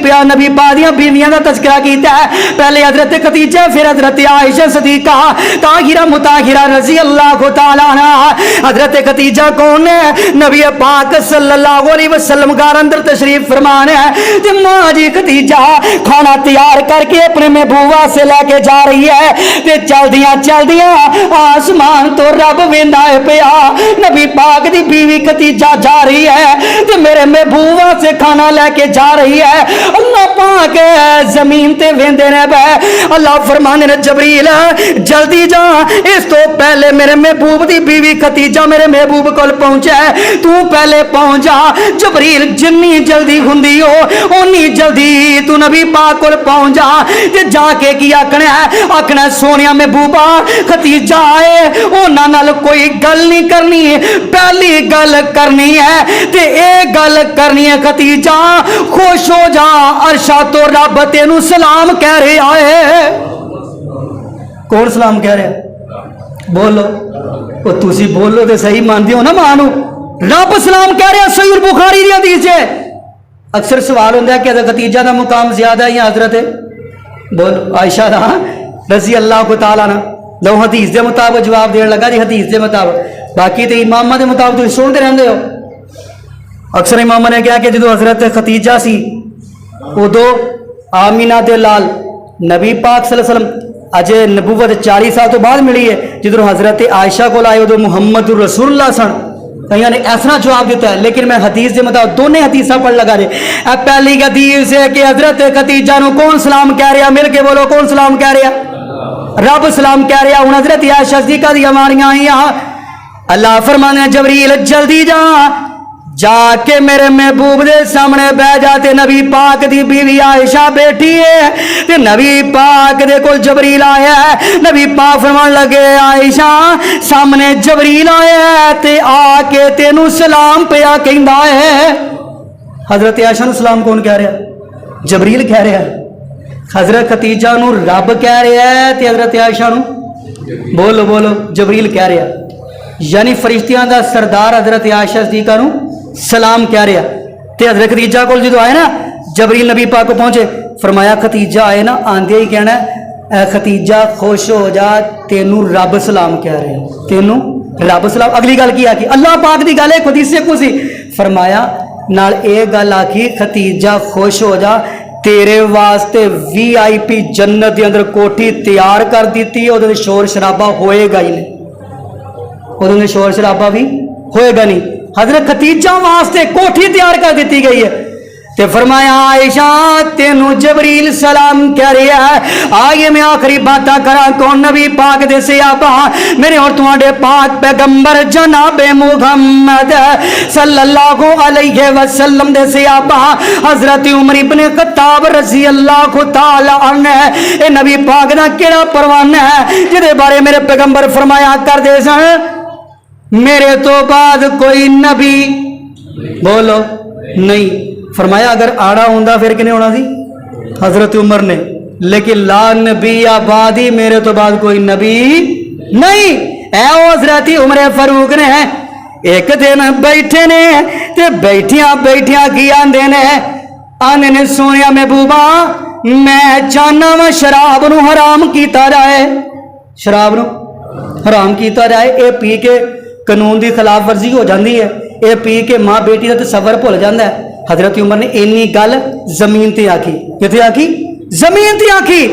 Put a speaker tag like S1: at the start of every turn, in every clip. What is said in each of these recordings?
S1: پیا نبی پاک دیاں بیویاں دا تذکرہ کیتا ہے. پہلے حضرت خدیجہ پھر حضرت عائشہ صدیقہ طاہرہ مطہرہ رضی اللہ تعالی عنہ. حضرت خدیجہ کون ہے؟ نبی پاک صلی اللہ علیہ وسلم گھر اندر تشریف فرمان ہے تے ماں جی خدیجہ کھانا تیار کر کے اپنے محبوبہ سے لے کے جا رہی ہے تے چلدیاں چلدیاں آسمان تو رب ویندا ہے پیا. نبی پاک دی بیوی خدیجہ جا رہی ہے تے میرے محبوبہ سے کھانا لے کے جا رہی ہے. اللہ پاک زمین تے ویندے نے بے. اللہ فرمانے نے جبریل جلدی جا, اس تو پہلے میرے محبوب دی بیوی خدیجہ میرے محبوب کول پہنچا ہے, تو پہلے پہنچ جا. جبریل جنی جلدی ہوندی ہو اونی جلدی تو نبی پاک کول پہنچ جا تے جا کے کی آکھنا ہے, آکھنا سونیا محبوبہ خدیجہ آئے انہاں نال کوئی گل نہیں کرنی, پہلی گل کرنی ہے تے اے گل کرنی ہے خدیجہ خوش ہو جا عرشا تو رب تینوں سلام کہہ رہا ہے. کون سلام کہہ رہا ہے؟ بولو وہ تسی بولو تے صحیح مانتے ہو نا مانو. رب سلام کہہ رہا ہے, صحیح بخاری دی حدیث ہے. اکثر سوال ہوتا ہے کہ حضرت خدیجہ کا مقام زیادہ ہے یا حضرت بولو عائشہ دا رضی اللہ تعالیٰ عنہ. لو حدیث دے مطابق جواب دین لگا جی حدیث دے مطابق, باقی تو امامہ دے مطابق تھی سنتے رہتے ہو. اکثر امامہ نے کہا کہ جدو حضرت خدیجہ سی ادو آمینہ دے لال نبی پاک صلی اللہ علیہ وسلم اجے نبوت 40 سال تو بعد ملی ہے. جدو حضرت عائشہ کو لائے ادو محمد رسول اللہ سن. کہیں نے ایسا جواب دیتا ہے, لیکن میں حدیث دے مطابق دونوں حدیثہ پڑھ لگا دے. اب پہلی حدیث ہے کہ حضرت خدیجہ نو کون سلام کہہ رہا, مل کے بولو کون سلام کہہ رہا؟ رب سلام کہہ رہا. ہوں حضرت عائشہ صدیقہ دی ہماریاں آئی. اللہ فرمانے جبریل جلدی جا, جا کے میرے محبوب دے سامنے بہ جاتے. نبی پاک دی بیوی عائشہ بیٹھی ہے تے نبی پاک دے کول جبریل آیا ہے. نبی پاک فرمان لگے عائشہ سامنے جبریل آیا ہے تے آ کے تینوں سلام پیا کہندا ہے. حضرت عائشہ نو سلام کون کہہ رہا ہے؟ جبریل کہہ رہا ہے. حضرت خدیجہ نو رب کہہ رہا ہے تے حضرت عائشہ نو بولو بولو جبریل کہہ رہا ہے. یعنی فرشتیاں دا سردار حضرت عائشہ صدیقہ نو سلام کہہ رہا. تے حضرت خدیجہ کو جدو آئے نا جبریل نبی پاک کو پہنچے, فرمایا خدیجہ آئے نا آندے ہی کہنا اے خدیجہ خوش ہو جا تینوں رب سلام کہہ رہے ہیں, تینوں رب سلام. اگلی گل کی آکی اللہ پاک دی گل ہے خود سے کو سی, فرمایا نال اے گل آکی خدیجہ خوش ہو جا تیرے واسطے وی آئی پی جنت دے اندر کوٹھی تیار کر دیتی, او دے شور شرابہ ہوئے گا ہی نہیں, او دے شور شرابہ بھی ہوئے گا نہیں. حضرت خدیجہ واسطے کوٹھی تیار کر دیتی گئی ہے. تے فرمایا عائشہ تینوں جبریل سلام کہہ رہا ہے. آئیے میں آخری باتاں کرا کون نبی پاک دے صحابہ میرے اور تمہارے پاک پیغمبر جناب محمد صلی اللہ علیہ وسلم دے صحابہ حضرت عمر ابن خطاب رضی اللہ تعالی عنہ. اے نبی پاک دا کیڑا پروانہ ہے جدے بارے میرے پیغمبر فرمایا کر دے سن میرے تو بعد کوئی نبی بولو نہیں. فرمایا اگر آڑا ہوندہ پھر کنے ہونا سی حضرت عمر نے, لیکن لا نبی آبادی میرے تو بعد کوئی نبی نہیں. اے حضرت عمر فاروق نے ایک دن بیٹھے نے تے بیٹھیاں بیٹھیاں کی آندے نے سونیا محبوبہ میں چاہنا وا شراب نو حرام کیتا جائے, شراب نو حرام کیتا جائے. اے پی کے قانون دی خلاف ورزی ہو جاندی ہے, اے پی کے ماں بیٹی دا تصور بھول جاندا ہے. حضرت عمر نے اینی گل زمین تے آکی, کتے آکی؟ زمین تے آکی.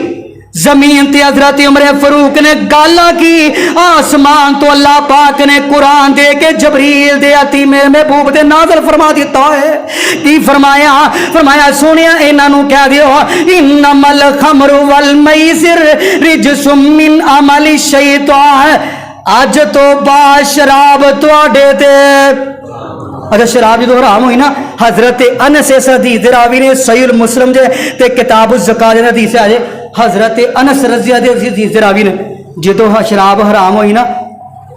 S1: زمین تے حضرت عمر فاروق نے گل آکی. آسمان تو اللہ پاک نے قرآن دے کے جبریل دے آتی میرے محبوب دے نازل فرما دیتا ہے. کی فرمایا؟ فرمایا سونیا انہاں نو کہہ دیو انما الخمر والمیسر رجس من عمل الشیطان. اج تو بعد شراب تواڈے تے اچھا شراب جو حرام ہوئی نا حضرت انس اس حدیث راوی نے صحیح مسلم دے تے کتاب الزکات دے حدیث آجے حضرت انس رضی اللہ عنہ حدیث راوی نے جدو شراب حرام ہوئی نا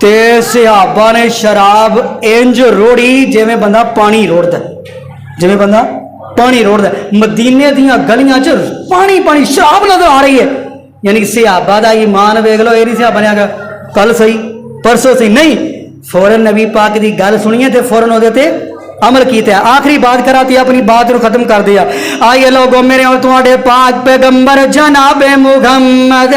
S1: تے صحابہ نے شراب انج روڑی جویں بندہ پانی روڑدا ہے, جویں بندہ پانی روڑدا ہے. مدینے دیاں گلیاں چ پانی پانی شراب نظر آ رہی ہے. یعنی صحابہ دا ایمان ویکھ لو, اے نہیں صحابہ نے آگا کل صحیح پرسوں صحیح نہیں, فوراً نبی پاک دی گل سنیے تے فوراً ہو دیتے عمل کیتا ہے. آخری بات کراتی اپنی بات کو ختم کر دیا. آئیے لوگوں میرے اور تمہارے پاک پیغمبر جناب محمد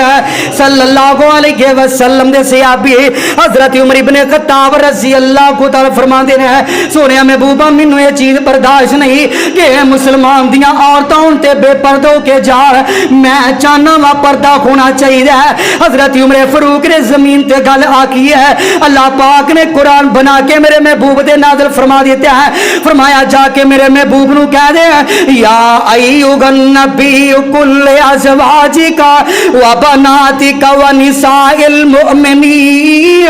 S1: صلی اللہ علیہ وسلم دے صحابی حضرت عمر ابن خطاب رضی اللہ کو تعالی فرماندے نے سونے محبوبہ مینوں یہ چیز برداشت نہیں کہ مسلمان دیاں عورتاں تے بے پردہ کے جا میں چاہنا وا پردہ ہونا چاہیے. حضرت عمر فاروق نے زمین تے گل آکی ہے. اللہ پاک نے قرآن بنا کے میرے محبوب دے نازل فرما دیتا ہے. فرمایا جا کے میرے محبوب نو کہہ دے یا ایھا النبی کل ازواجک و بناتک و نساء المؤمنین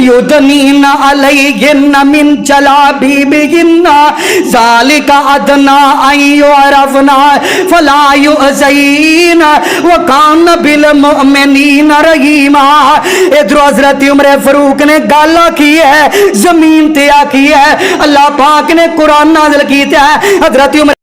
S1: یدنین علیہن من جلابیبہن ذالک ادنی ان یعرفن فلا یؤذین وکان بالمؤمنین رحیما. ادھر حضرت عمر فاروق نے گل کی ہے زمین تے آکی ہے. اللہ پاک نے قرآن نازل کیتا ہے. حضرت عمر